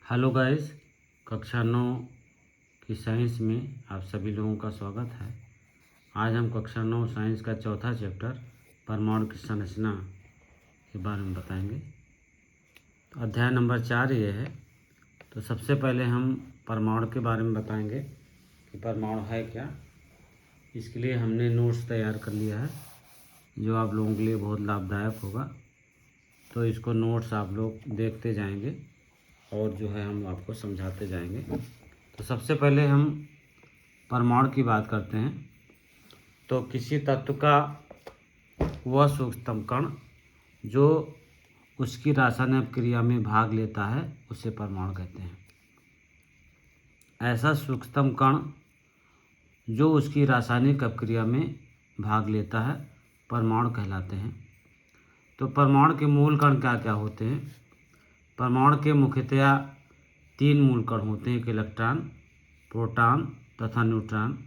Hello guys, कक्षा 9 की science में आप सभी लोगों का स्वागत है। आज हम कक्षा 9 साइंस का चौथा चैप्टर परमाणु की संरचना के बारे में बताएंगे। तो अध्याय नंबर 4 ये है। तो सबसे पहले हम परमाणु के बारे में बताएंगे कि परमाणु है क्या। इसके लिए हमने नोट्स तैयार कर लिया है जो आप लोगों के लिए बहुत लाभदायक होगा। तो इसको नोट्स आप लोग देखते जाएंगे और जो है हम आपको समझाते जाएंगे। तो सबसे पहले हम परमाणु की बात करते हैं। तो किसी तत्व का वह सूक्ष्मतम कण जो उसकी रासायनिक क्रिया में भाग लेता है उसे परमाणु कहते हैं। ऐसा सूक्ष्मतम कण जो उसकी रासायनिक अपक्रिया में भाग लेता है परमाणु कहलाते हैं। तो परमाणु के मूल कण क्या क्या होते हैं? परमाणु के मुख्यतया 3 मूल कण होते हैं, एक इलेक्ट्रॉन, प्रोटॉन तथा न्यूट्रॉन।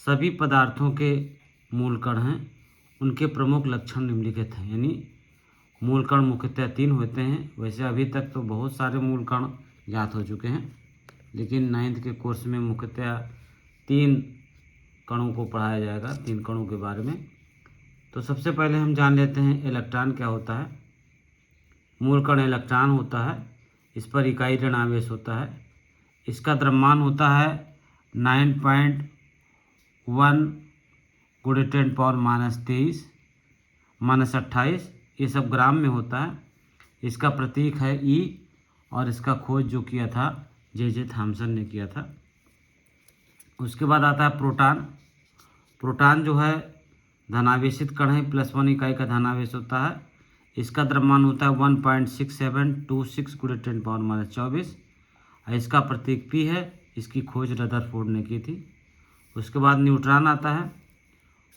सभी पदार्थों के मूल कण हैं। उनके प्रमुख लक्षण निम्नलिखित हैं। यानी मूल कण मुख्यतः 3 होते हैं। वैसे अभी तक तो बहुत सारे मूल कण ज्ञात हो चुके हैं, लेकिन 9th के कोर्स में मुख्यतः 3 कणों को पढ़ाया जाएगा, 3 कणों के बारे में। तो सबसे पहले हम जान लेते हैं इलेक्ट्रॉन क्या होता है। मूल कण इलेक्ट्रॉन होता है। इस पर इकाई ऋण आवेश होता है। इसका द्रव्यमान होता है 9.1 × 10⁻³ -28। ये सब ग्राम में होता है। इसका प्रतीक है E और इसका खोज जो किया था जे थॉमसन ने किया था। उसके बाद आता है प्रोटॉन। प्रोटॉन जो है धनावेशित कण है, +1 इकाई का धनावेश होता है। इसका द्रव्यमान होता है 1.6726 × 10⁻24। इसका प्रतीक P है। इसकी खोज रदरफोर्ड ने की थी। उसके बाद न्यूट्रॉन आता है।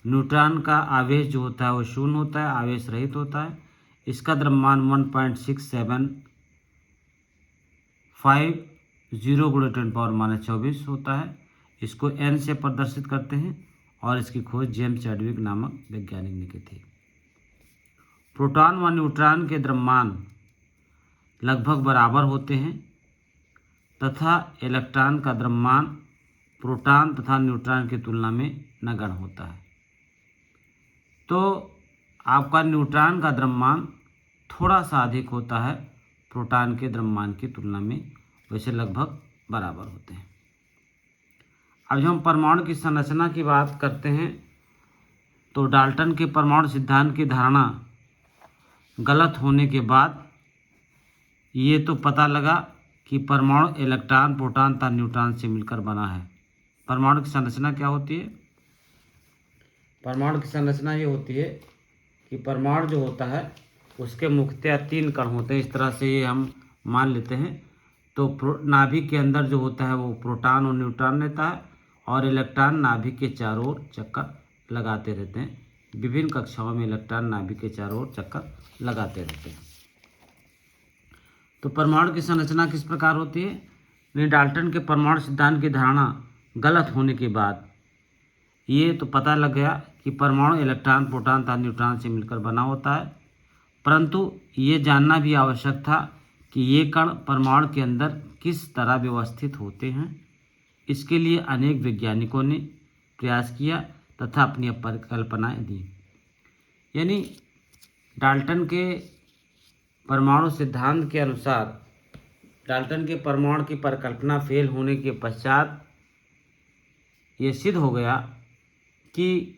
न्यूट्रॉन का आवेश जो होता है वो शून्य होता है, आवेश रहित होता है। इसका द्रव्यमान 1.6750 × 10⁻24 होता है। इसको N से प्रदर्शित करते हैं और इसकी खोज जेम्स चैडविक नामक वैज्ञानिक ने की थी। प्रोटॉन व न्यूट्रॉन के द्रव्यमान लगभग बराबर होते हैं तथा इलेक्ट्रॉन का द्रव्यमान प्रोटॉन तथा न्यूट्रॉन की तुलना में नगण्य होता है। तो आपका न्यूट्रॉन का द्रव्यमान थोड़ा सा अधिक होता है प्रोटॉन के द्रव्यमान की तुलना में, वैसे लगभग बराबर होते हैं। अब जब हम परमाणु की संरचना की बात करते हैं तो डाल्टन के परमाणु सिद्धांत की धारणा गलत होने के बाद ये तो पता लगा कि परमाणु इलेक्ट्रॉन, प्रोटॉन तथा न्यूट्रॉन से मिलकर बना है। परमाणु की संरचना क्या होती है? परमाणु की संरचना ये होती है कि परमाणु जो होता है उसके मुख्यतः 3 कण होते हैं। इस तरह से ये हम मान लेते हैं। तो नाभिक के अंदर जो होता है वो प्रोटॉन और न्यूट्रॉन रहता है और इलेक्ट्रॉन नाभिक के चारों ओर चक्कर लगाते रहते हैं। विभिन्न कक्षाओं में इलेक्ट्रॉन नाभिक के चारों ओर चक्कर लगाते रहते हैं। तो परमाणु की संरचना किस प्रकार होती है? डाल्टन के परमाणु सिद्धांत की धारणा गलत होने के बाद ये तो पता लग गया कि परमाणु इलेक्ट्रॉन, प्रोटॉन तथा न्यूट्रॉन से मिलकर बना होता है, परंतु ये जानना भी आवश्यक था कि ये कण परमाणु के अंदर किस तरह व्यवस्थित होते हैं। इसके लिए अनेक वैज्ञानिकों ने प्रयास किया तथा अपनी परिकल्पनाएं दी। यानी डाल्टन के परमाणु सिद्धांत के अनुसार डाल्टन के परमाणु की परिकल्पना फेल होने के पश्चात ये सिद्ध हो गया कि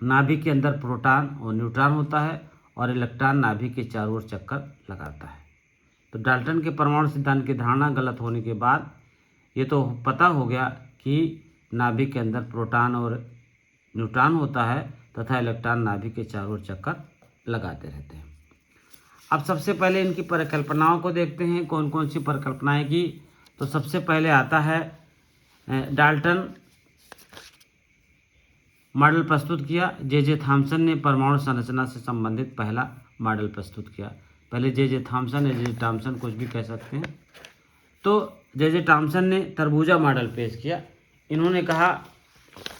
नाभिक के अंदर प्रोटॉन और न्यूट्रॉन होता है और इलेक्ट्रॉन नाभिक के चारों ओर चक्कर लगाता है। तो डाल्टन के परमाणु सिद्धांत की धारणा गलत होने के बाद ये तो पता हो गया कि नाभिक के अंदर प्रोटॉन और न्यूट्रॉन होता है तथा इलेक्ट्रॉन नाभिक के चारों ओर चक्कर लगाते रहते हैं। अब सबसे पहले इनकी परिकल्पनाओं को देखते हैं, कौन कौन सी परिकल्पनाएं की। तो सबसे पहले आता है डाल्टन मॉडल प्रस्तुत किया। जे थॉमसन ने परमाणु संरचना से संबंधित पहला मॉडल प्रस्तुत किया। पहले जे थॉमसन या जे थॉमसन कुछ भी कह सकते हैं। तो जे थॉमसन ने तरबूजा मॉडल पेश किया। इन्होंने कहा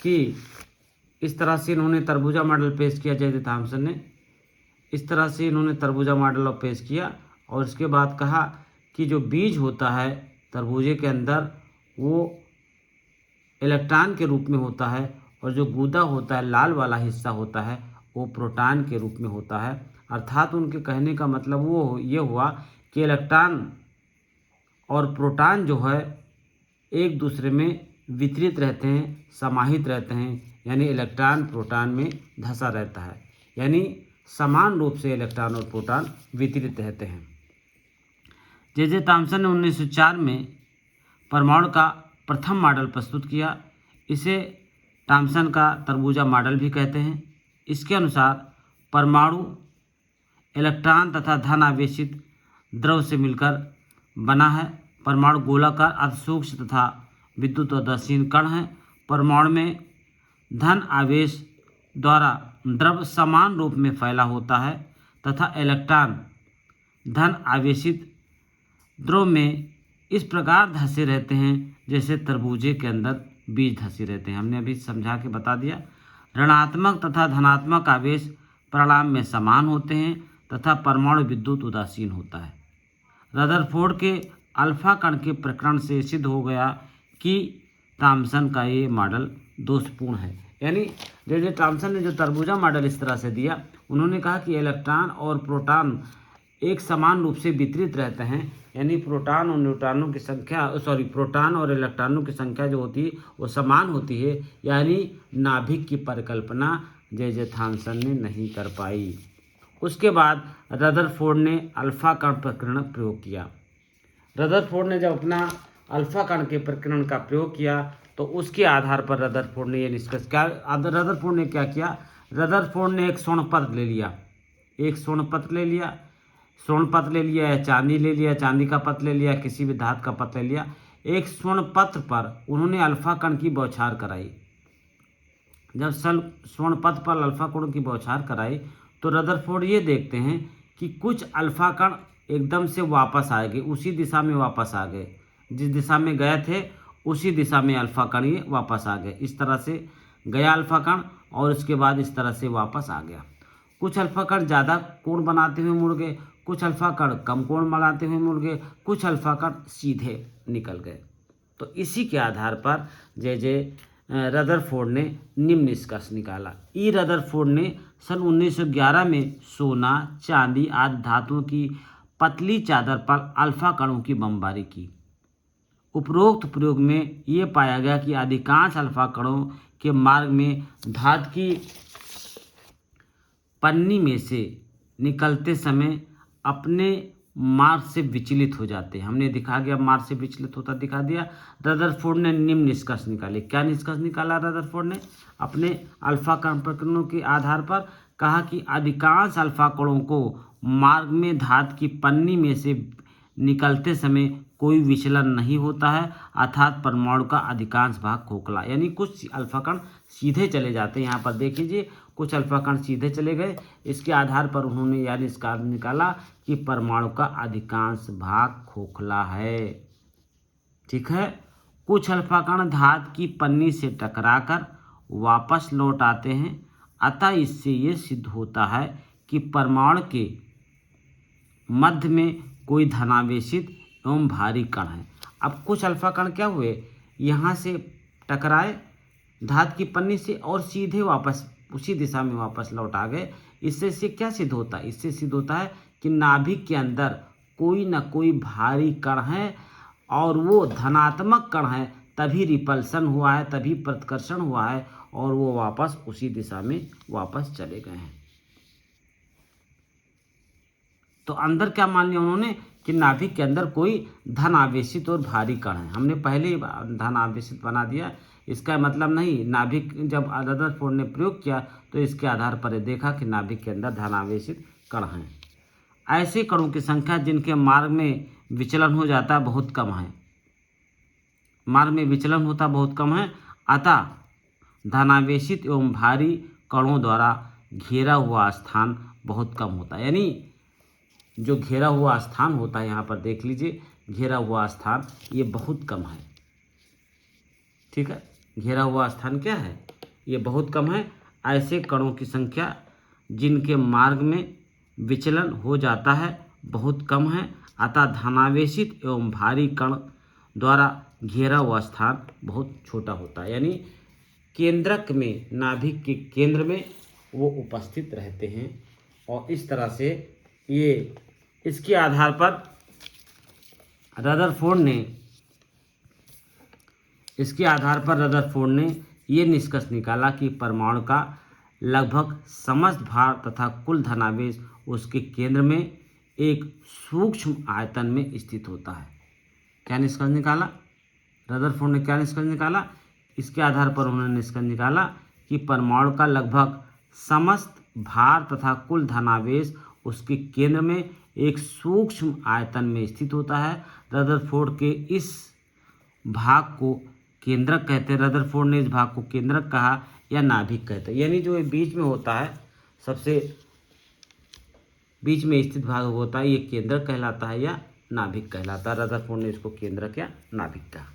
कि इस तरह से इन्होंने तरबूजा मॉडल पेश किया। जे थॉमसन ने इस तरह से इन्होंने तरबूजा मॉडल पेश किया और इसके बाद कहा कि जो बीज होता है तरबूजे के अंदर वो इलेक्ट्रॉन के रूप में होता है और जो गूदा होता है, लाल वाला हिस्सा होता है, वो प्रोटॉन के रूप में होता है। अर्थात उनके कहने का मतलब वो ये हुआ कि इलेक्ट्रॉन और प्रोटॉन जो है एक दूसरे में वितरित रहते हैं, समाहित रहते हैं, यानी इलेक्ट्रॉन प्रोटॉन में धंसा रहता है, यानी समान रूप से इलेक्ट्रॉन और प्रोटॉन वितरित रहते हैं। जे थॉमसन ने 1904 में परमाणु का प्रथम मॉडल प्रस्तुत किया। इसे थॉमसन का तरबूजा मॉडल भी कहते हैं। इसके अनुसार परमाणु इलेक्ट्रॉन तथा धन आवेशित द्रव से मिलकर बना है। परमाणु गोलाकार, अतिसूक्ष्म तथा विद्युतउदासीन कण है। परमाणु में धन आवेश द्वारा द्रव समान रूप में फैला होता है तथा इलेक्ट्रॉन धन आवेशित द्रव में इस प्रकार धंसे रहते हैं जैसे तरबूजे के अंदर बीज धंसे रहते हैं। हमने अभी समझा के बता दिया। ऋणात्मक तथा धनात्मक आवेश परिणाम में समान होते हैं तथा परमाणु विद्युत उदासीन होता है। रदरफोर्ड के अल्फा कण के प्रकरण से सिद्ध हो गया कि थॉमसन का ये मॉडल दोषपूर्ण है। यानी जे थॉमसन ने जो तरबूजा मॉडल इस तरह से दिया, उन्होंने कहा कि इलेक्ट्रॉन और प्रोटॉन एक समान रूप से वितरित रहते हैं, यानी प्रोटॉन और न्यूट्रॉनों की संख्या प्रोटॉन और इलेक्ट्रॉनों की संख्या जो होती है वो समान होती है, यानी नाभिक की परिकल्पना जे थॉमसन ने नहीं कर पाई। उसके बाद रदरफोर्ड ने अल्फा कण प्रकरण प्रयोग किया। रदरफोर्ड ने जब अपना अल्फा कण के प्रकरण का प्रयोग किया तो उसके आधार पर रदरफोर्ड ने ये निष्कर्ष किया। रदरफोर्ड ने क्या किया? रदरफोर्ड ने एक स्वर्ण पत्र ले लिया, स्वर्ण पत्र ले लिया या चांदी ले लिया, चांदी का पत्र ले लिया, किसी भी धातु का पत्र ले लिया। एक स्वर्ण पत्र पर उन्होंने अल्फा कण की बौछार कराई। जब स्वर्ण पत्र पर अल्फा कण की बौछार कराई तो रदरफोर्ड ये देखते हैं कि कुछ अल्फा कण एकदम से वापस आ गए, उसी दिशा में वापस आ गए, जिस दिशा में गए थे उसी दिशा में अल्फा कण ये वापस आ गए। इस तरह से गया अल्फा कण और उसके बाद इस तरह से वापस आ गया। कुछ अल्फा कण ज़्यादा कोण बनाते हुए मुड़ गए, कुछ अल्फा कण कम कोण बनाते हुए मुड़ गए, कुछ अल्फा कण सीधे निकल गए। तो इसी के आधार पर जे रदरफोर्ड ने निम्न निष्कर्ष निकाला। ई रदरफोर्ड ने सन 1911 में सोना, चांदी आदि धातुओं की पतली चादर पर अल्फा कणों की बमबारी की। उपरोक्त प्रयोग में ये पाया गया कि अधिकांश अल्फा कणों के मार्ग में धातु की पन्नी में से निकलते समय अपने मार्ग से विचलित हो जाते हैं। हमने दिखा गया मार्ग से विचलित होता दिखा दिया। रदरफोर्ड ने निम्न निष्कर्ष निकाले। क्या निष्कर्ष निकाला रदरफोर्ड ने? अपने अल्फा कण प्रकरणों के आधार पर कहा कि अधिकांश अल्फा कणों को मार्ग में धातु की पन्नी में से निकलते समय कोई विचलन नहीं होता है, अर्थात परमाणु का अधिकांश भाग खोखला, यानी कुछ अल्फा कण सीधे चले जाते हैं। यहाँ पर देख लीजिए, कुछ अल्फा कण सीधे चले गए। इसके आधार पर उन्होंने यह निष्कर्ष निकाला कि परमाणु का अधिकांश भाग खोखला है। ठीक है। कुछ अल्फा कण धातु की पन्नी से टकराकर वापस लौट आते हैं, अतः इससे ये सिद्ध होता है कि परमाणु के मध्य में कोई धनावेशित एवं भारी कण है। अब कुछ अल्फा कण क्या हुए, यहाँ से टकराए धातु की पन्नी से और सीधे वापस उसी दिशा में वापस लौट आ गए। इससे क्या सिद्ध होता है? इससे सिद्ध होता है कि नाभिक के अंदर कोई न कोई भारी कण है और वो धनात्मक कण है, तभी रिपल्सन हुआ है, तभी प्रतिकर्षण हुआ है और वो वापस उसी दिशा में वापस चले गए हैं। तो अंदर क्या मान लिया उन्होंने कि नाभिक के अंदर कोई धन आवेशित और भारी कण है। हमने पहले ही धन आवेशित बना दिया। इसका मतलब नहीं, नाभिक जब रदरफोर्ड ने प्रयोग किया तो इसके आधार पर देखा कि नाभिक के अंदर धन आवेशित कण हैं। ऐसे कणों की संख्या जिनके मार्ग में विचलन हो जाता है बहुत कम है, मार्ग में विचलन होता बहुत कम है, अतः धनावेशित एवं भारी कणों द्वारा घेरा हुआ स्थान बहुत कम होता है। यानी जो घेरा हुआ स्थान होता है, यहाँ पर देख लीजिए, घेरा हुआ स्थान ये बहुत कम है। ठीक है, घेरा हुआ स्थान क्या है? ये बहुत कम है। ऐसे कणों की संख्या जिनके मार्ग में विचलन हो जाता है बहुत कम है, अतः धनावेशित एवं भारी कण द्वारा घेरा हुआ स्थान बहुत छोटा होता है। यानी केंद्रक में, नाभिक के केंद्र में वो उपस्थित रहते हैं। और इस तरह से ये इसके आधार पर रदरफोर्ड ने ये निष्कर्ष निकाला कि परमाणु का लगभग समस्त भार तथा कुल धनावेश उसके केंद्र में एक सूक्ष्म आयतन में स्थित होता है। क्या निष्कर्ष निकाला? रदरफोर्ड ने क्या निष्कर्ष निकाला? इसके आधार पर उन्होंने निष्कर्ष निकाला कि परमाणु का लगभग समस्त भार तथा कुल धनावेश उसके केंद्र में एक सूक्ष्म आयतन में स्थित होता है। रदरफोर्ड के इस भाग को केंद्रक कहते हैं। रदरफोर्ड ने इस भाग को केंद्रक कहा या नाभिक कहते हैं। यानी जो ये बीच में होता है, सबसे बीच में स्थित भाग होता है, ये केंद्रक कहलाता है या नाभिक कहलाता है। रदरफोर्ड ने इसको केंद्रक या नाभिक कहा।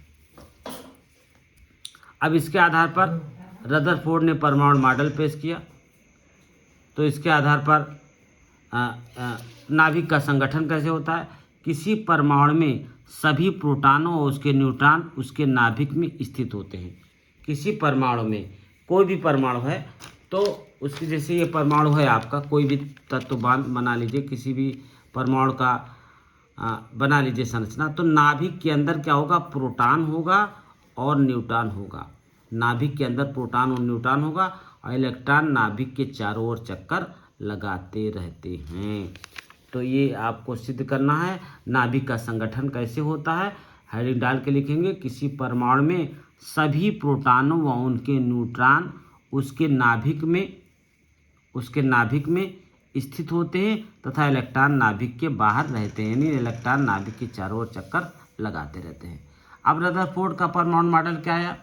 अब इसके आधार पर रदरफोर्ड ने परमाणु मॉडल पेश किया। तो इसके आधार पर नाभिक का संगठन कैसे होता है? किसी परमाणु में सभी प्रोटॉनों और उसके न्यूट्रॉन उसके नाभिक में स्थित होते हैं। किसी परमाणु में, कोई भी परमाणु है तो उसकी, जैसे ये परमाणु है आपका, कोई भी तत्व बना लीजिए, किसी भी परमाणु का बना लीजिए संरचना, तो नाभिक के अंदर क्या होगा? प्रोटॉन होगा और न्यूट्रॉन होगा। नाभिक के अंदर प्रोटॉन और न्यूट्रॉन होगा और इलेक्ट्रॉन नाभिक के चारों ओर चक्कर लगाते रहते हैं। तो ये आपको सिद्ध करना है नाभिक का संगठन कैसे होता है। हेडिंग डाल के लिखेंगे, किसी परमाणु में सभी प्रोटॉनों व उनके न्यूट्रॉन उसके नाभिक में स्थित होते हैं तथा इलेक्ट्रॉन नाभिक के बाहर रहते हैं। यानी इलेक्ट्रॉन नाभिक के चारों ओर चक्कर लगाते रहते हैं। अब रदरफोर्ड का परमाणु मॉडल क्या आया?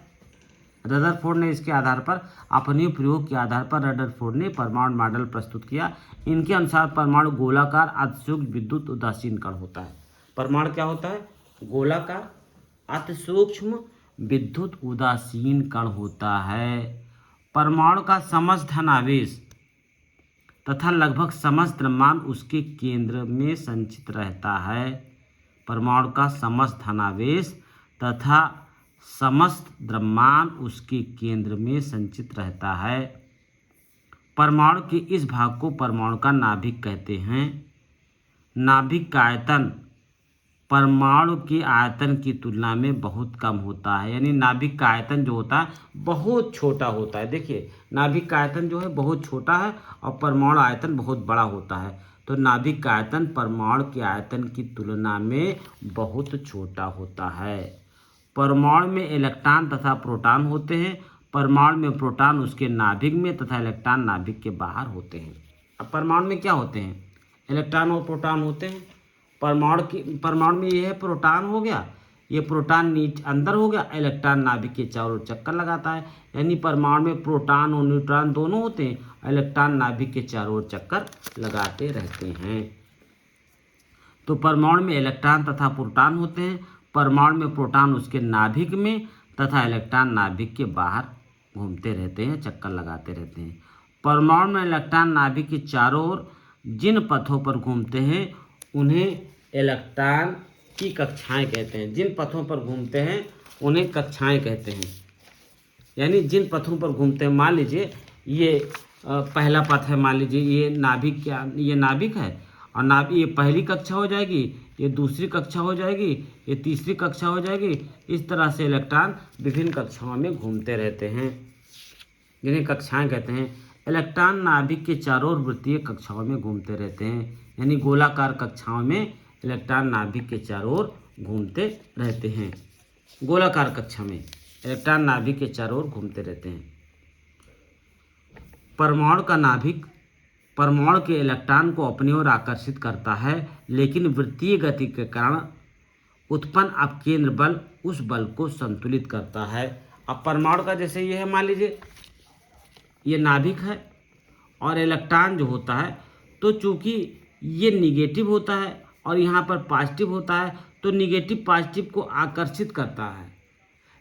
रदरफोर्ड ने इसके आधार पर, अपने प्रयोग के आधार पर रदरफोर्ड ने परमाणु मॉडल प्रस्तुत किया। इनके अनुसार परमाणु गोलाकार अतिसूक्ष्म विद्युत उदासीन कण होता है। परमाणु क्या होता है? गोलाकार अतिसूक्ष्म विद्युत उदासीन कण होता है। परमाणु का समस्त धनावेश तथा लगभग समस्त द्रव्यमान उसके केंद्र में संचित रहता है। परमाणु का समस्त धनावेश तथा समस्त द्रव्यमान उसके केंद्र में संचित रहता है। परमाणु के इस भाग को परमाणु का नाभिक कहते हैं। नाभिक का आयतन परमाणु के आयतन की तुलना में बहुत कम होता है। यानी नाभिक का आयतन जो होता है बहुत छोटा होता है। देखिए, नाभिक का आयतन जो है बहुत छोटा है और परमाणु आयतन बहुत बड़ा होता है। तो नाभिक का आयतन परमाणु के आयतन की तुलना में बहुत छोटा होता है। परमाणु में इलेक्ट्रॉन तथा प्रोटॉन होते हैं। परमाणु में प्रोटॉन उसके नाभिक में तथा इलेक्ट्रॉन नाभिक के बाहर होते हैं। अब परमाणु में क्या होते हैं? इलेक्ट्रॉन और प्रोटॉन होते हैं। परमाणु में ये है प्रोटॉन हो गया, ये प्रोटॉन नीचे अंदर हो गया, इलेक्ट्रॉन नाभिक के चारों ओर चक्कर लगाता है। यानी परमाणु में प्रोटॉन और न्यूट्रॉन दोनों होते हैं, इलेक्ट्रॉन नाभिक के चारों ओर चक्कर लगाते रहते हैं। तो परमाणु में इलेक्ट्रॉन तथा प्रोटॉन होते हैं। परमाणु में प्रोटॉन उसके नाभिक में तथा इलेक्ट्रॉन नाभिक के बाहर घूमते रहते हैं, चक्कर लगाते रहते हैं। परमाणु में इलेक्ट्रॉन नाभिक के चारों ओर जिन पथों पर घूमते हैं उन्हें इलेक्ट्रॉन की कक्षाएं कहते हैं। जिन पथों पर घूमते हैं उन्हें कक्षाएं कहते हैं। यानी जिन पथों पर घूमते हैं, मान लीजिए ये पहला पथ है, मान लीजिए ये नाभिक है और ये पहली कक्षा हो जाएगी, ये दूसरी कक्षा हो जाएगी, ये तीसरी कक्षा हो जाएगी। इस तरह से इलेक्ट्रॉन विभिन्न कक्षाओं में घूमते रहते हैं, जिन्हें कक्षाएं कहते हैं। इलेक्ट्रॉन नाभिक के चारों ओर वृत्तीय कक्षाओं में घूमते रहते हैं। यानी गोलाकार कक्षाओं में इलेक्ट्रॉन नाभिक के चारों ओर घूमते रहते हैं। गोलाकार कक्षा में इलेक्ट्रॉन नाभिक के चारों ओर घूमते रहते हैं। परमाणु का नाभिक परमाणु के इलेक्ट्रॉन को अपनी ओर आकर्षित करता है, लेकिन वृत्तीय गति के कारण उत्पन्न अपकेंद्र बल उस बल को संतुलित करता है। अब परमाणु का जैसे ये है, मान लीजिए ये नाभिक है और इलेक्ट्रॉन जो होता है, तो चूंकि ये निगेटिव होता है और यहाँ पर पॉजिटिव होता है, तो निगेटिव पॉजिटिव को आकर्षित करता है।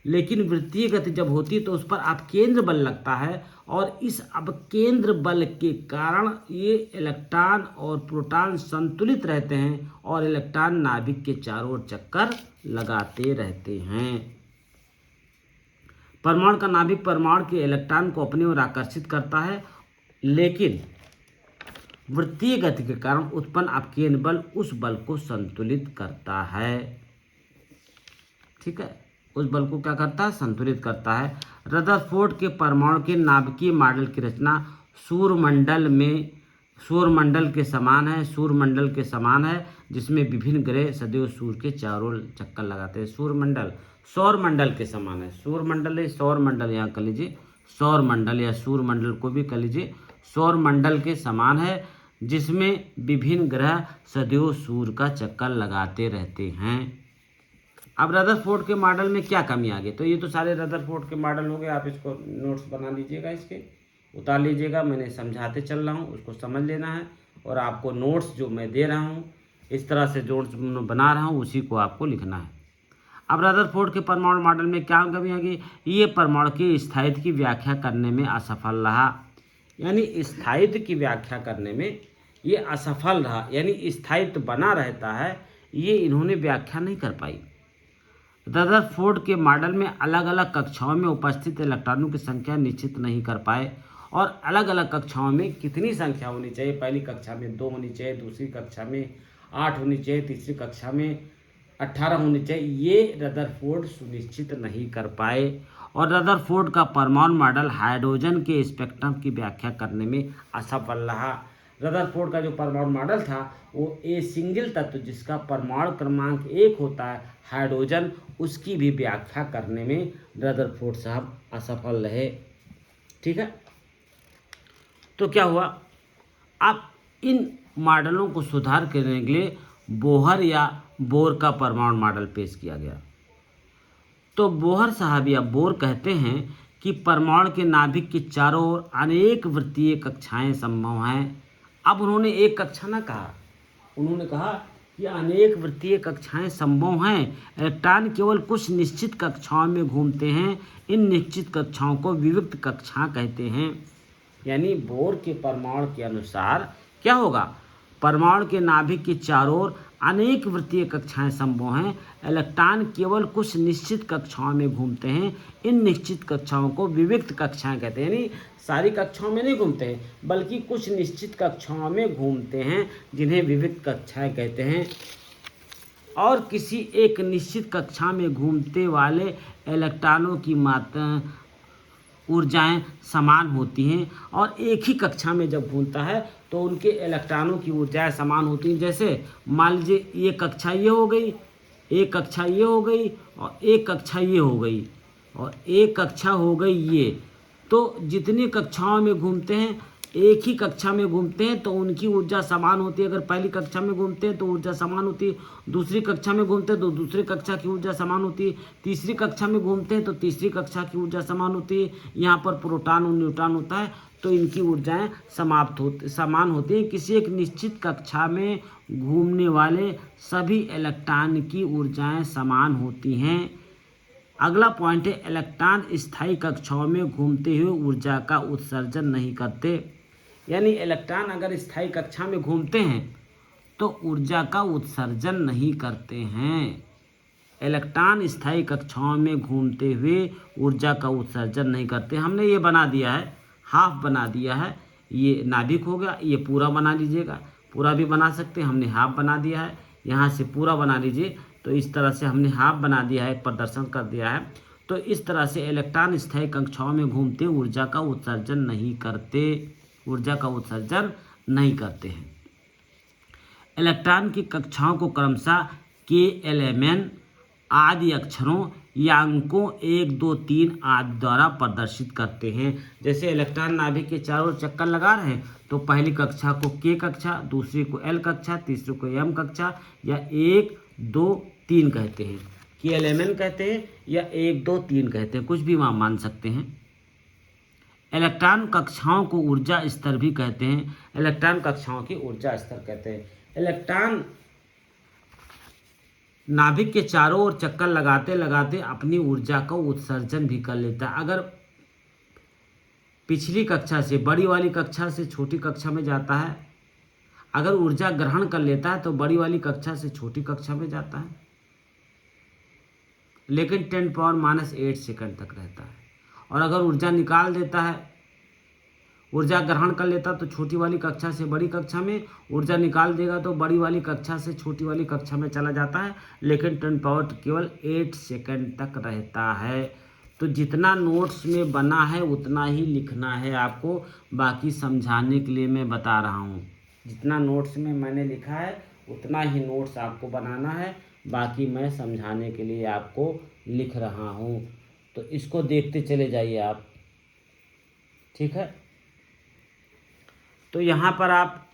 लेकिन वृत्तीय गति जब होती है तो उस पर अपकेंद्र बल लगता है, और इस अपकेंद्र बल के कारण ये इलेक्ट्रॉन और प्रोटॉन संतुलित रहते हैं और इलेक्ट्रॉन नाभिक के चारों ओर चक्कर लगाते रहते हैं। परमाणु का नाभिक परमाणु के इलेक्ट्रॉन को अपनी ओर आकर्षित करता है, लेकिन वृत्तीय गति के कारण उत्पन्न अपकेंद्र बल उस बल को संतुलित करता है। ठीक है, उस बल को क्या करता है? संतुलित करता है। रदरफोर्ड के परमाणु के नाभिकीय मॉडल की रचना सूर्यमंडल के समान है। सूर्यमंडल के समान है जिसमें विभिन्न ग्रह सदैव सूर्य के चारों ओर चक्कर लगाते हैं। सौरमंडल के समान है। सौरमंडल यहाँ कर लीजिए, सौरमंडल या सूर्यमंडल को भी कर लीजिए। सौरमंडल के समान है जिसमें विभिन्न ग्रह सदैव सूर्य का चक्कर लगाते रहते हैं। अब रदरफोर्ड के मॉडल में क्या कमी आ गई? तो ये तो सारे रदरफोर्ड के मॉडल हो गए। आप इसको नोट्स बना लीजिएगा, इसके उतार लीजिएगा। मैंने समझाते चल रहा हूँ, उसको समझ लेना है, और आपको नोट्स जो मैं दे रहा हूँ इस तरह से नोट्स बना रहा हूँ उसी को आपको लिखना है। अब रदरफोर्ड के परमाणु मॉडल में क्या कमी आ गई? ये परमाणु के स्थायित्व की व्याख्या करने में असफल रहा। यानी स्थायित्व की व्याख्या करने में ये असफल रहा, यानी स्थायित्व बना रहता है, ये इन्होंने व्याख्या नहीं कर पाई। रदरफोर्ड के मॉडल में अलग अलग कक्षाओं में उपस्थित इलेक्ट्रॉनों की संख्या निश्चित नहीं कर पाए, और अलग अलग कक्षाओं में कितनी संख्या होनी चाहिए? पहली कक्षा में 2 होनी चाहिए, दूसरी कक्षा में 8 होनी चाहिए, तीसरी कक्षा में 18 होनी चाहिए, ये रदरफोर्ड सुनिश्चित नहीं कर पाए। और रदरफोर्ड का परमाणु मॉडल हाइड्रोजन के स्पेक्ट्रम की व्याख्या करने में असफल रहा। रदरफोर्ड का जो परमाणु मॉडल था वो ए सिंगल तत्व जिसका परमाणु क्रमांक 1 होता है हाइड्रोजन, उसकी भी व्याख्या करने में रदरफोर्ड साहब असफल रहे। ठीक है, तो क्या हुआ? अब इन मॉडलों को सुधार करने के लिए बोहर या बोर का परमाणु मॉडल पेश किया गया। तो बोहर साहब या बोर कहते हैं कि परमाणु के नाभिक के चारों ओर अनेक वृत्तीय कक्षाएं संभव हैं। अब उन्होंने एक कक्षा ना कहा, उन्होंने कहा कि अनेक वृत्तीय कक्षाएं संभव हैं। इलेक्ट्रॉन केवल कुछ निश्चित कक्षाओं में घूमते हैं। इन निश्चित कक्षाओं को विविक्त कक्षा कहते हैं। यानी बोर के परमाणु के अनुसार क्या होगा? परमाणु के नाभिक के चारों ओर अनेक वृत्तीय कक्षाएं संभव हैं। इलेक्ट्रॉन केवल कुछ निश्चित कक्षाओं में घूमते हैं। इन निश्चित कक्षाओं को विविक्त कक्षाएं कहते हैं। यानी सारी कक्षाओं में नहीं घूमते हैं, बल्कि कुछ निश्चित कक्षाओं में घूमते हैं, जिन्हें विविक्त कक्षाएं कहते हैं। और किसी एक निश्चित कक्षा में घूमते वाले इलेक्ट्रॉनों की मात्रा ऊर्जाएं समान होती हैं, और एक ही कक्षा में जब घूमता है तो उनके इलेक्ट्रॉनों की ऊर्जाएं समान होती हैं। जैसे मान लीजिए ये कक्षा ये हो गई, एक कक्षा ये हो गई, और एक कक्षा ये हो गई, और एक कक्षा हो गई ये। तो जितनी कक्षाओं में घूमते हैं, एक ही कक्षा में घूमते हैं तो उनकी ऊर्जा समान होती है। अगर पहली कक्षा में घूमते हैं तो ऊर्जा समान होती है, दूसरी कक्षा में घूमते हैं तो दूसरी कक्षा की ऊर्जा समान होती है, तीसरी कक्षा में घूमते हैं तो तीसरी कक्षा की ऊर्जा समान होती है। यहाँ पर प्रोटॉन और न्यूट्रॉन होता है तो इनकी ऊर्जाएं समान होती हैं। किसी एक निश्चित कक्षा में घूमने वाले सभी इलेक्ट्रॉन की ऊर्जाएं समान होती हैं। अगला पॉइंट है, इलेक्ट्रॉन स्थायी कक्षाओं में घूमते हुए ऊर्जा का उत्सर्जन नहीं करते। यानी इलेक्ट्रॉन अगर स्थायी कक्षा में घूमते हैं तो ऊर्जा का उत्सर्जन नहीं करते हैं। इलेक्ट्रॉन स्थायी कक्षाओं में घूमते हुए ऊर्जा का उत्सर्जन नहीं करते। हमने ये बना दिया है, हाफ बना दिया है, ये नाभिक हो गया। ये पूरा बना लीजिएगा, पूरा भी बना सकते हैं, हमने हाफ बना दिया है। यहाँ से पूरा बना लीजिए, तो इस तरह से हमने हाफ बना दिया है, प्रदर्शन कर दिया है। तो इस तरह से इलेक्ट्रॉन स्थायी कक्षाओं में घूमते ऊर्जा का उत्सर्जन नहीं करते हैं। इलेक्ट्रॉन की कक्षाओं को क्रमशः KLMN आदि अक्षरों या अंकों 1, 2, 3 आदि द्वारा प्रदर्शित करते हैं। जैसे इलेक्ट्रॉन नाभिक के चारों ओर चक्कर लगा रहे हैं तो पहली कक्षा को K कक्षा, दूसरी को L कक्षा, तीसरी को M कक्षा या 1, 2, 3 कहते हैं। KLMN कहते हैं या 1, 2, 3 कहते हैं, कुछ भी वहाँ मान सकते हैं। इलेक्ट्रॉन कक्षाओं को ऊर्जा स्तर भी कहते हैं। इलेक्ट्रॉन कक्षाओं की ऊर्जा स्तर कहते हैं। इलेक्ट्रॉन नाभिक के चारों ओर चक्कर लगाते लगाते अपनी ऊर्जा का उत्सर्जन भी कर लेता है। अगर पिछली कक्षा से, बड़ी वाली कक्षा से छोटी कक्षा में जाता है, अगर ऊर्जा ग्रहण कर लेता है तो बड़ी वाली कक्षा से छोटी कक्षा में जाता है, लेकिन 10⁻⁸ सेकंड तक रहता है। और अगर ऊर्जा निकाल देता है, ऊर्जा ग्रहण कर लेता तो छोटी वाली कक्षा से बड़ी कक्षा में, ऊर्जा निकाल देगा तो बड़ी वाली कक्षा से छोटी वाली कक्षा में चला जाता है, लेकिन 10 केवल 8 सेकंड तक रहता है। तो जितना नोट्स में बना है उतना ही लिखना है आपको, बाकी समझाने के लिए मैं बता रहा हूँ। जितना नोट्स में मैंने लिखा है उतना ही नोट्स आपको बनाना है, बाकी मैं समझाने के लिए आपको लिख रहा हूँ। तो इसको देखते चले जाइए आप, ठीक है। तो यहाँ पर आप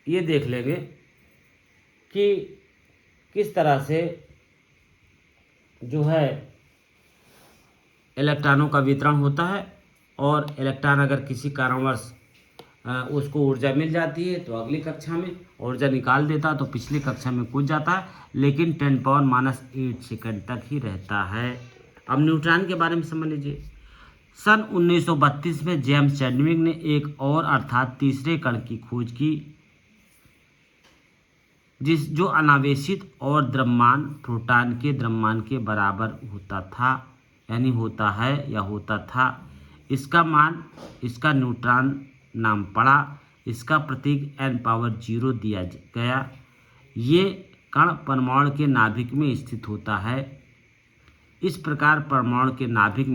ये देख लेंगे कि किस तरह से जो है इलेक्ट्रॉनों का वितरण होता है, और इलेक्ट्रॉन अगर किसी कारणवश उसको ऊर्जा मिल जाती है तो अगली कक्षा में, ऊर्जा निकाल देता तो पिछली कक्षा में कूद जाता है, लेकिन 10⁻⁸ सेकंड तक ही रहता है। अब न्यूट्रॉन के बारे में समझ लीजिए। सन 1932 में जेम्स चैडविक ने एक और अर्थात तीसरे कण की खोज की, जो अनावेशित और द्रव्यमान प्रोटॉन के द्रव्यमान के बराबर होता था, यानी होता है या होता था। इसका न्यूट्रॉन नाम पड़ा। इसका प्रतीक n⁻0 दिया गया। ये कण परमाणु के नाभिक में स्थित होता है। इस प्रकार परमाणु के नाभिक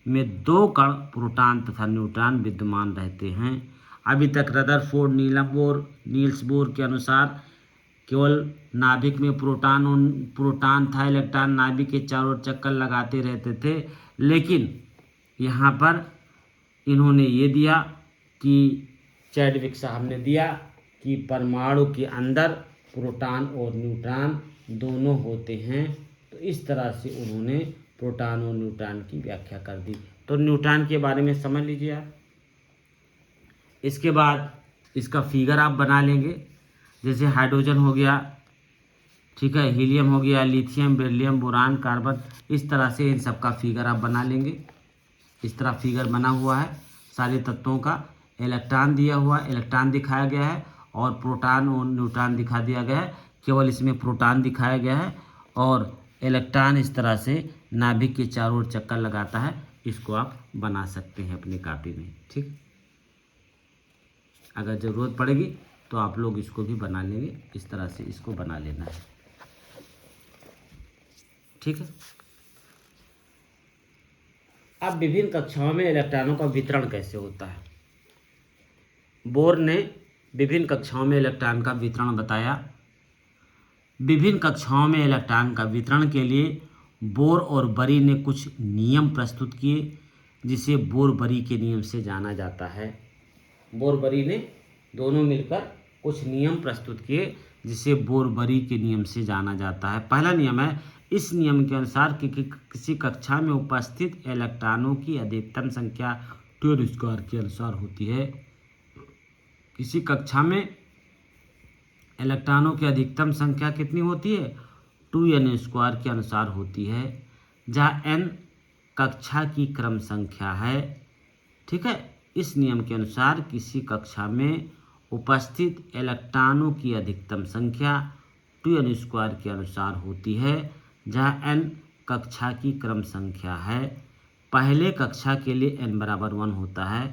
में 2 कण प्रोटॉन तथा न्यूट्रॉन विद्यमान रहते हैं। अभी तक रदरफोर्ड, नील्स बोर के अनुसार केवल नाभिक में प्रोटॉन था, इलेक्ट्रॉन नाभिक के चारों ओर चक्कर लगाते रहते थे, लेकिन यहाँ पर इन्होंने ये दिया कि चैडविक साहब ने दिया कि परमाणु के अंदर प्रोटॉन और न्यूट्रॉन दोनों होते हैं। तो इस तरह से उन्होंने प्रोटॉन और न्यूट्रॉन की व्याख्या कर दी। तो न्यूट्रॉन के बारे में समझ लीजिए आप। इसके बाद इसका फिगर आप बना लेंगे, जैसे हाइड्रोजन हो गया, ठीक है, हीलियम हो गया, लिथियम, बेरिलियम, बोरान, कार्बन, इस तरह से इन सब का फिगर आप बना लेंगे। इस तरह फिगर बना हुआ है सारे तत्वों का। इलेक्ट्रॉन दिया हुआ, इलेक्ट्रॉन दिखाया गया है, और प्रोटॉन और न्यूट्रॉन दिखा दिया गया है। केवल इसमें प्रोटॉन दिखाया गया है, और इलेक्ट्रॉन इस तरह से नाभिक के चारों ओर चक्कर लगाता है। इसको आप बना सकते हैं अपनी कॉपी में, ठीक। अगर ज़रूरत पड़ेगी तो आप लोग इसको भी बना लेंगे। इस तरह से इसको बना लेना है, ठीक है। अब विभिन्न कक्षाओं में इलेक्ट्रॉनों का वितरण कैसे होता है। बोर ने विभिन्न कक्षाओं में इलेक्ट्रॉन का वितरण बताया। विभिन्न कक्षाओं में इलेक्ट्रॉन का वितरण के लिए बोर और बरी ने कुछ नियम प्रस्तुत किए, जिसे बोर-बरी के नियम से जाना जाता है। बोर-बरी ने दोनों मिलकर कुछ नियम प्रस्तुत किए, जिसे बोर-बरी के नियम से जाना जाता है। पहला नियम है, इस नियम के अनुसार कि किसी कक्षा में उपस्थित इलेक्ट्रॉनों की अधिकतम संख्या 2n² के अनुसार होती है। किसी कक्षा में इलेक्ट्रॉनों की अधिकतम संख्या कितनी होती है? 2n² के अनुसार होती है, जहाँ n कक्षा की क्रम संख्या है, ठीक है। इस नियम के अनुसार किसी कक्षा में उपस्थित इलेक्ट्रॉनों की अधिकतम संख्या 2n² के अनुसार होती है, जहाँ n कक्षा की क्रम संख्या है। पहले कक्षा के लिए n बराबर 1 होता है,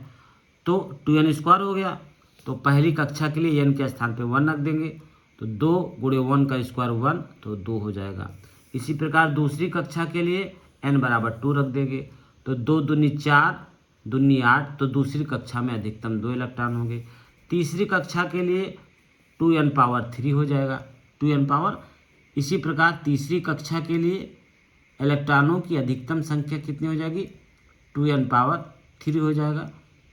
तो 2n² हो गया, तो पहली कक्षा के लिए n के स्थान पे 1 रख देंगे, तो 2 गुणे 1 का स्क्वायर 1, तो 2 हो जाएगा। इसी प्रकार दूसरी कक्षा के लिए n बराबर 2 रख देंगे, तो 2 दूनी 4, दूनी 8, तो दूसरी कक्षा में अधिकतम 2 इलेक्ट्रॉन होंगे। तीसरी कक्षा के लिए 2n⁻3 हो जाएगा, 2n। इसी प्रकार तीसरी कक्षा के लिए इलेक्ट्रॉनों की अधिकतम संख्या कितनी हो जाएगी? 2n⁻3 हो जाएगा।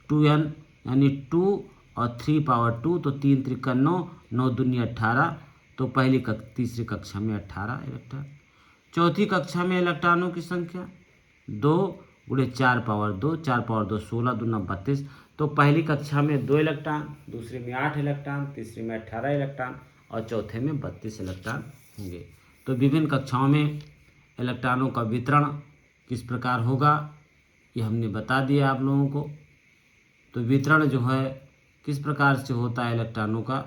2n यानी 2 और 3⁻2, तो 3 त्रिका 9, 9 दूनी 18, तो तीसरी कक्षा में 18 इलेक्ट्रॉन। चौथी कक्षा में इलेक्ट्रॉनों की संख्या 2 गुणे 4⁻2, 4⁻2 16, दूना 32, तो पहली कक्षा में 2 इलेक्ट्रॉन, दूसरी में 8 इलेक्ट्रॉन, तीसरी में 18 इलेक्ट्रॉन, और चौथे में 32 इलेक्ट्रॉन होंगे। तो विभिन्न कक्षाओं में इलेक्ट्रॉनों का वितरण किस प्रकार होगा ये हमने बता दिया आप लोगों को। तो वितरण जो है किस प्रकार से होता है इलेक्ट्रॉनों का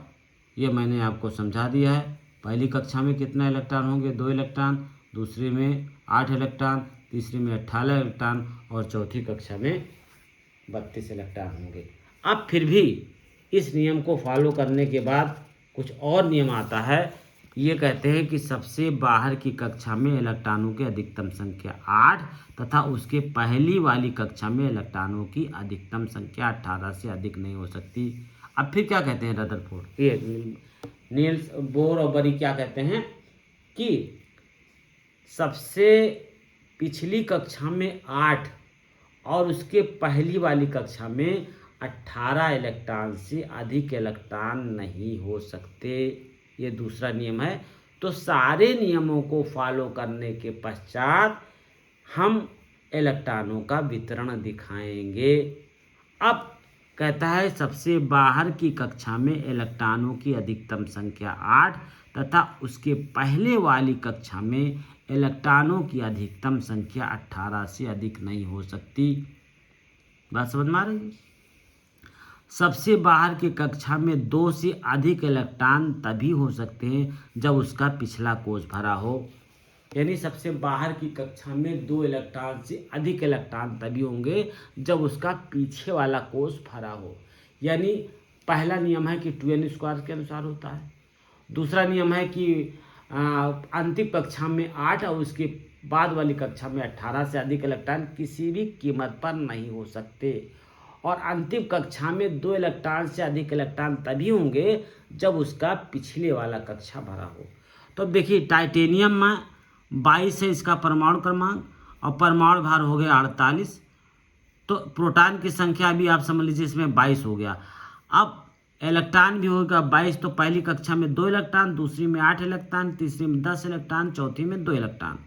ये मैंने आपको समझा दिया है। पहली कक्षा में कितना इलेक्ट्रॉन होंगे, 2 इलेक्ट्रॉन, दूसरे में 8 इलेक्ट्रॉन, तीसरी में 18 इलेक्ट्रॉन और चौथी कक्षा में 32 इलेक्ट्रॉन होंगे। अब फिर भी इस नियम को फॉलो करने के बाद कुछ और नियम आता है। ये कहते हैं कि सबसे बाहर की कक्षा में इलेक्ट्रॉनों की अधिकतम संख्या 8 तथा उसके पहली वाली कक्षा में इलेक्ट्रॉनों की अधिकतम संख्या 18 से अधिक नहीं हो सकती। अब फिर क्या कहते हैं रदरफोर्ड, ये नील्स बोर और बरी क्या कहते हैं कि सबसे पिछली कक्षा में 8 और उसके पहली वाली कक्षा में 18 इलेक्ट्रॉन से अधिक इलेक्ट्रॉन नहीं हो सकते। ये दूसरा नियम है। तो सारे नियमों को फॉलो करने के पश्चात हम इलेक्ट्रॉनों का वितरण दिखाएंगे। अब कहता है सबसे बाहर की कक्षा में इलेक्ट्रॉनों की अधिकतम संख्या 8 तथा उसके पहले वाली कक्षा में इलेक्ट्रॉनों की अधिकतम संख्या 18 से अधिक नहीं हो सकती। बात समझ में आ रही है? सबसे बाहर की कक्षा में 2 से अधिक इलेक्ट्रॉन तभी हो सकते हैं जब उसका पिछला कोष भरा हो। यानी सबसे बाहर की कक्षा में 2 इलेक्ट्रॉन से अधिक इलेक्ट्रॉन तभी होंगे जब उसका पीछे वाला कोष भरा हो। यानी पहला नियम है कि 2n² के अनुसार होता है। दूसरा नियम है कि अंतिम कक्षा में 8 और उसके बाद वाली कक्षा में 18 से अधिक इलेक्ट्रॉन किसी भी कीमत पर नहीं हो सकते। और अंतिम कक्षा में 2 इलेक्ट्रॉन से अधिक इलेक्ट्रॉन तभी होंगे जब उसका पिछले वाला कक्षा भरा हो। तो देखिए टाइटेनियम में 22 है इसका परमाणु क्रमांक और परमाणु भार हो गया 48। तो प्रोटॉन की संख्या भी आप समझ लीजिए इसमें 22 हो गया। अब इलेक्ट्रॉन भी होगा 22। तो पहली कक्षा में 2 इलेक्ट्रॉन, दूसरी में 8 इलेक्ट्रॉन, तीसरी में 10 इलेक्ट्रॉन, चौथी में 2 इलेक्ट्रॉन।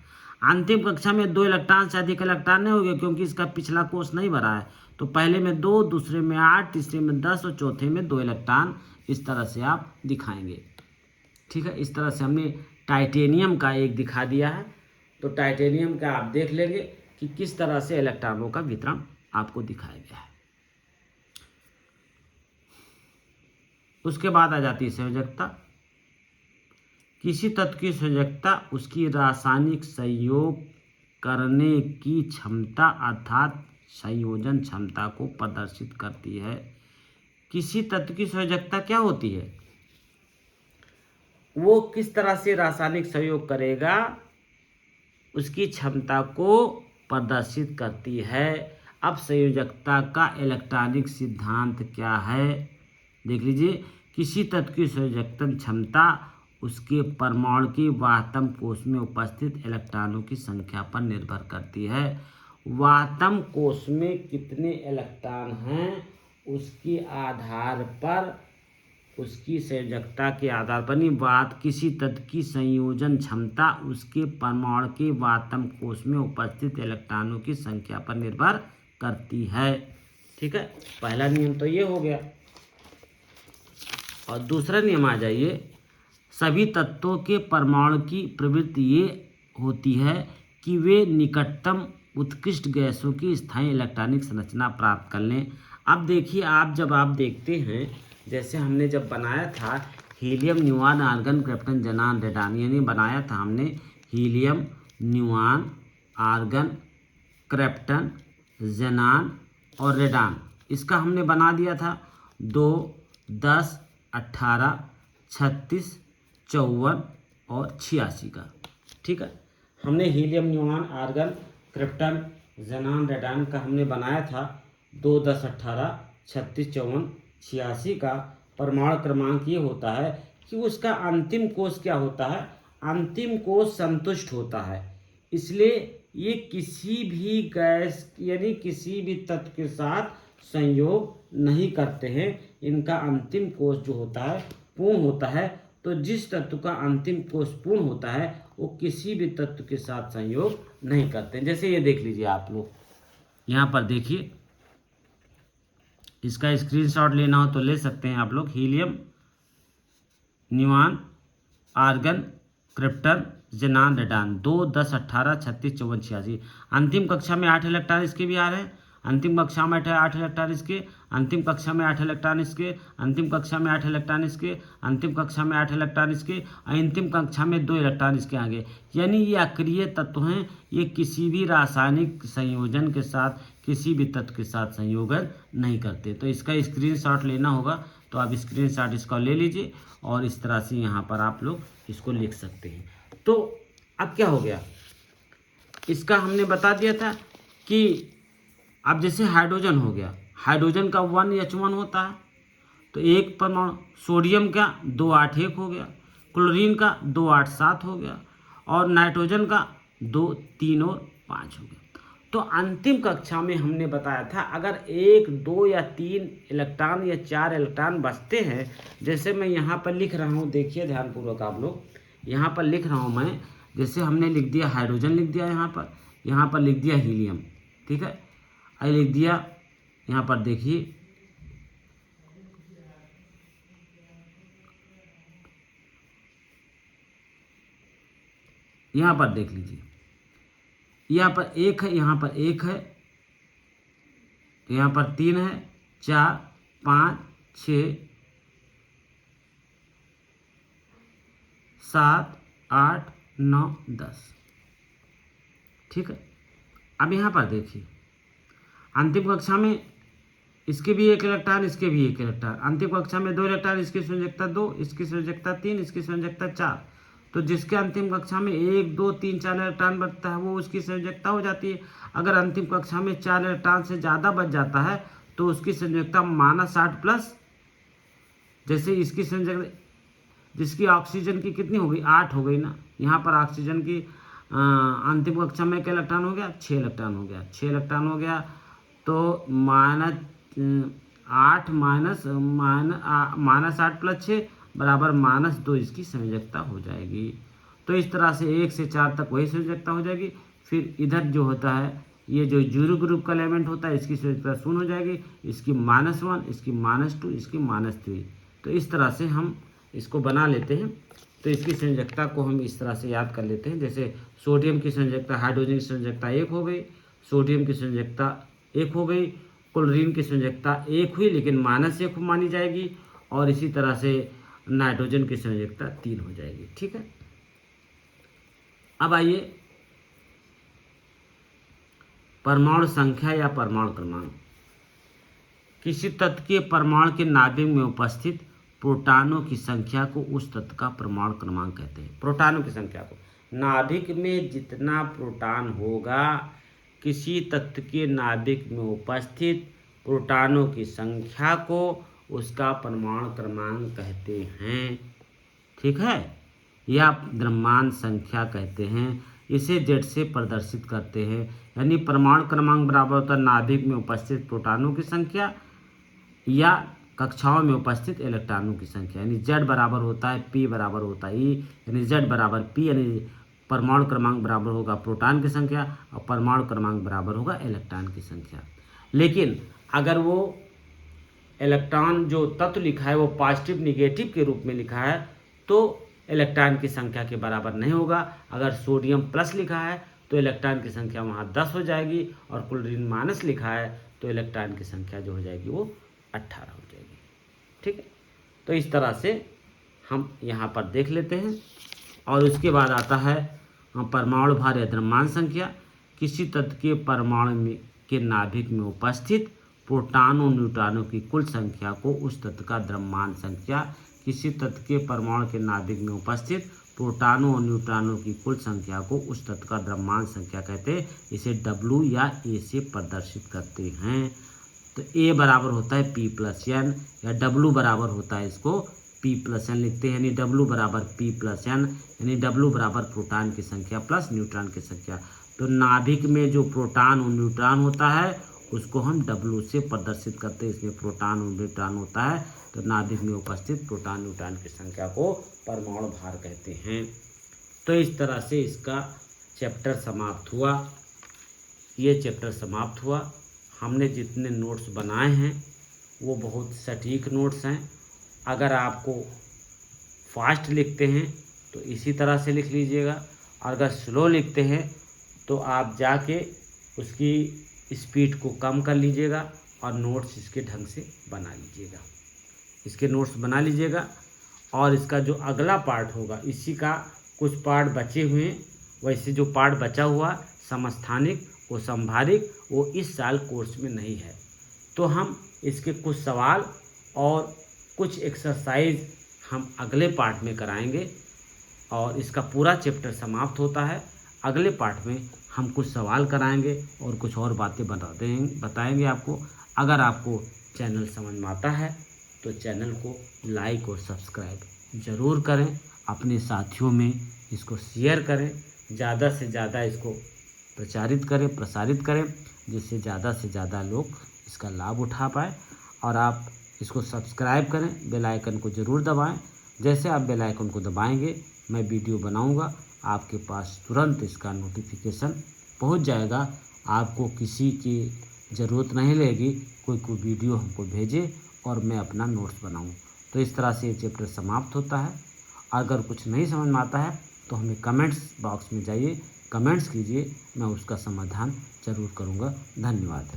अंतिम कक्षा में 2 इलेक्ट्रॉन से अधिक इलेक्ट्रॉन नहीं हो गया क्योंकि इसका पिछला कोष नहीं भरा है। तो पहले में 2, दूसरे में 8, तीसरे में 10 और चौथे में 2 इलेक्ट्रॉन। इस तरह से आप दिखाएंगे। ठीक है, इस तरह से हमने टाइटेनियम का एक दिखा दिया है। तो टाइटेनियम का आप देख लेंगे कि किस तरह से इलेक्ट्रॉनों का वितरण आपको दिखाया गया है। उसके बाद आ जाती है संयोजकता। किसी तत्व की संयोजकता उसकी रासायनिक संयोग करने की क्षमता अर्थात संयोजन क्षमता को प्रदर्शित करती है। किसी तत्व की संयोजकता क्या होती है? वो किस तरह से रासायनिक संयोग करेगा उसकी क्षमता को प्रदर्शित करती है। अब संयोजकता का इलेक्ट्रॉनिक सिद्धांत क्या है देख लीजिए। किसी तत्व की संयोजकता क्षमता उसके परमाणु के वाहतम कोष में उपस्थित इलेक्ट्रॉनों की संख्या पर निर्भर करती है। वाहतम कोष में कितने इलेक्ट्रॉन हैं उसके आधार पर, उसकी संयोजकता के आधार पर नहीं, बात किसी तत्व की संयोजन क्षमता उसके परमाणु के वाहतम कोष में उपस्थित इलेक्ट्रॉनों की संख्या पर निर्भर करती है। ठीक है, पहला नियम तो ये हो गया। और दूसरा नियम आ जाइए। सभी तत्वों के परमाणु की प्रवृत्ति ये होती है कि वे निकटतम उत्कृष्ट गैसों की स्थायी इलेक्ट्रॉनिक संरचना प्राप्त कर लें। अब देखिए जब आप देखते हैं जैसे हमने जब बनाया था helium, neon, argon, krypton, ज़ेनान, radon, यानी बनाया था हमने हीलियम, न्यूऑन, आर्गन, क्रिप्टन, ज़ेनान और रेडान। इसका हमने बना दिया था 2, 10, 18, 36, 54 और 86 का। ठीक है, हमने helium, neon, argon, krypton, ज़ेनान, radon का हमने बनाया था 2, 10, 18, 36, 54, 86 का। परमाणु क्रमांक ये होता है कि उसका अंतिम कोष क्या होता है, अंतिम कोष संतुष्ट होता है। इसलिए ये किसी भी गैस यानी किसी भी तत्व के साथ संयोग नहीं करते हैं। इनका अंतिम कोष जो होता है पूर्ण होता है। तो जिस तत्व का अंतिम कोष पूर्ण होता है वो किसी भी तत्व के साथ संयोग नहीं करते। जैसे ये देख लीजिए आप लोग यहाँ पर देखिए, इसका स्क्रीनशॉट लेना हो तो ले सकते हैं आप लोग। Helium, neon, argon, krypton, जेनान radon 2, 10, 18, 36, 54, 86। अंतिम कक्षा में 8 इलेक्ट्रॉन इसके भी आ रहे हैं, अंतिम कक्षा में 8 इलेक्ट्रॉन इसके, अंतिम कक्षा में 8 इलेक्ट्रॉन इसके, अंतिम कक्षा में 8 इलेक्ट्रॉन इसके, अंतिम कक्षा में 8 इलेक्ट्रॉन इसके, अंतिम कक्षा में 2 इलेक्ट्रॉन इसके आगे। यानी ये अक्रिय तत्व हैं, ये किसी भी रासायनिक संयोजन के साथ, किसी भी तत्व के साथ संयोजन नहीं करते। तो इसका स्क्रीनशॉट लेना होगा, तो आप स्क्रीनशॉट इसका ले लीजिए और इस तरह से यहाँ पर आप लोग इसको लिख सकते हैं। तो अब क्या हो गया, इसका हमने बता दिया था कि अब जैसे हाइड्रोजन हो गया, हाइड्रोजन का 1H1 होता है, तो एक परमाणु, सोडियम का 281 हो गया, क्लोरीन का 287 हो गया, और नाइट्रोजन का 2, 3 और 5 हो गया। तो अंतिम कक्षा में हमने बताया था अगर 1, 2 या 3 इलेक्ट्रॉन या 4 इलेक्ट्रॉन बचते हैं, जैसे मैं यहाँ पर लिख रहा हूँ, देखिए ध्यानपूर्वक आप लोग, यहाँ पर लिख रहा हूँ मैं, जैसे हमने लिख दिया हाइड्रोजन, लिख दिया यहाँ पर लिख दिया हीलियम, ठीक है, आई लिख दिया यहाँ पर, देखिए यहाँ पर देख लीजिए, यहाँ पर 1 है, यहाँ पर 1 है, यहाँ पर 3 है, 4, 5, 6, 7, 8, 9, 10, ठीक है। अब यहाँ पर देखिए, अंतिम कक्षा में इसके भी 1 इलेक्ट्रॉन, इसके भी 1 इलेक्ट्रॉन, अंतिम कक्षा में 2 इलेक्ट्रॉन, इसकी संयोजकता 2, इसकी संयोजकता 3, इसकी संयोजकता 4। तो जिसके अंतिम कक्षा में 1, 2, 3, 4 इलेक्ट्रॉन बचता है वो उसकी संयोजकता हो जाती है। अगर अंतिम कक्षा में 4 इलेक्ट्रॉन से ज़्यादा बच जाता है तो उसकी संयोजकता -8 प्लस, जैसे इसकी संयोजकता, जिसकी ऑक्सीजन की कितनी हो गई, 8 हो गई ना, यहाँ पर ऑक्सीजन की अंतिम कक्षा में क्या इलेक्ट्रॉन हो गया, 6 इलेक्ट्रॉन हो गया, 6 इलेक्ट्रॉन हो गया, तो -8 +6 बराबर -2 इसकी संयोजकता हो जाएगी। तो इस तरह से 1 से 4 तक वही संयोजकता हो जाएगी। फिर इधर जो होता है, ये जो जीरो ग्रुप का एलिमेंट होता है, इसकी संयोजकता 0 हो जाएगी, इसकी -1, इसकी -2, इसकी -3। तो इस तरह से हम इसको बना लेते हैं। तो इसकी संयोजकता को हम इस तरह से याद कर लेते हैं, जैसे सोडियम की संयोजकता, हाइड्रोजन की संयोजकता 1 हो गई, सोडियम की संयोजकता 1 हो गई, क्लोरीन की संयोजकता 1 हुई लेकिन -1 मानी जाएगी, और इसी तरह से नाइट्रोजन की संयोजकता 3 हो जाएगी, ठीक है। अब आइए परमाणु संख्या या परमाणु क्रमांक। किसी तत्व के परमाणु के नाभिक में उपस्थित प्रोटॉनों की संख्या को उस तत्व का परमाणु क्रमांक कहते हैं। प्रोटॉनों की संख्या को, नाभिक में जितना प्रोटॉन होगा, किसी तत्व के नाभिक में उपस्थित प्रोटॉनों की संख्या को उसका परमाणु क्रमांक कहते हैं, ठीक है, या द्रव्यमान संख्या कहते हैं। इसे जेड से प्रदर्शित करते हैं, यानी परमाणु क्रमांक बराबर होता है नाभिक में उपस्थित प्रोटॉनों की संख्या या कक्षाओं में उपस्थित इलेक्ट्रॉनों की संख्या, यानी जेड बराबर होता है पी बराबर होता है ई, यानी जेड बराबर पी, यानी परमाणु क्रमांक बराबर होगा प्रोटॉन की संख्या और परमाणु क्रमांक बराबर होगा इलेक्ट्रॉन की संख्या। लेकिन अगर वो इलेक्ट्रॉन जो तत्व लिखा है वो पॉजिटिव निगेटिव के रूप में लिखा है तो इलेक्ट्रॉन की संख्या के बराबर नहीं होगा। अगर सोडियम प्लस लिखा है तो इलेक्ट्रॉन की संख्या वहाँ 10 हो जाएगी, और क्लोरीन माइनस लिखा है तो इलेक्ट्रॉन की संख्या जो हो जाएगी वो 18 हो जाएगी, ठीक है। तो इस तरह से हम यहाँ पर देख लेते हैं। और उसके बाद आता है परमाणु भार या द्रव्यमान संख्या। किसी तत्व के परमाणु के नाभिक में उपस्थित प्रोटॉनों न्यूट्रॉनों की कुल संख्या को उस तत्व का द्रव्यमान संख्या। किसी तत्व के परमाणु के नाभिक में उपस्थित प्रोटॉनों और न्यूट्रॉनों की कुल संख्या को उस तत्व का द्रव्यमान संख्या कहते हैं। इसे W या A से प्रदर्शित करते हैं। तो A बराबर होता है P+N, या W बराबर होता है इसको P+N लिखते हैं, यानी W बराबर P+N, यानी W बराबर प्रोटॉन की संख्या प्लस न्यूट्रॉन की संख्या। तो नाभिक में जो प्रोटॉन और न्यूट्रॉन होता है उसको हम W से प्रदर्शित करते हैं। इसमें प्रोटॉन और न्यूट्रॉन होता है, तो नाभिक में उपस्थित प्रोटॉन न्यूट्रॉन की संख्या को परमाणु भार कहते हैं। तो इस तरह से इसका चैप्टर समाप्त हुआ। ये चैप्टर समाप्त हुआ। हमने जितने नोट्स बनाए हैं वो बहुत सटीक नोट्स हैं। अगर आपको फास्ट लिखते हैं तो इसी तरह से लिख लीजिएगा, अगर स्लो लिखते हैं तो आप जाके उसकी स्पीड को कम कर लीजिएगा और नोट्स इसके ढंग से बना लीजिएगा। इसके नोट्स बना लीजिएगा और इसका जो अगला पार्ट होगा, इसी का कुछ पार्ट बचे हुए हैं, वैसे जो पार्ट बचा हुआ समस्थानिक वो संभारिक वो इस साल कोर्स में नहीं है, तो हम इसके कुछ सवाल और कुछ एक्सरसाइज हम अगले पार्ट में कराएंगे और इसका पूरा चैप्टर समाप्त होता है। अगले पार्ट में हम कुछ सवाल कराएंगे और कुछ और बातें बताएंगे आपको। अगर आपको चैनल समझ में आता है तो चैनल को लाइक और सब्सक्राइब ज़रूर करें, अपने साथियों में इसको शेयर करें, ज़्यादा से ज़्यादा इसको प्रसारित करें, जिससे ज़्यादा से ज़्यादा लोग इसका लाभ उठा पाए। और आप इसको सब्सक्राइब करें, बेल आइकन को ज़रूर दबाएं। जैसे आप बेल आइकन को दबाएंगे मैं वीडियो बनाऊंगा, आपके पास तुरंत इसका नोटिफिकेशन पहुंच जाएगा। आपको किसी की ज़रूरत नहीं लगेगी कोई वीडियो हमको भेजे और मैं अपना नोट्स बनाऊं। तो इस तरह से ये चैप्टर समाप्त होता है। अगर कुछ नहीं समझ में आता है तो हमें कमेंट्स बॉक्स में जाइए, कमेंट्स कीजिए, मैं उसका समाधान ज़रूर करूँगा। धन्यवाद।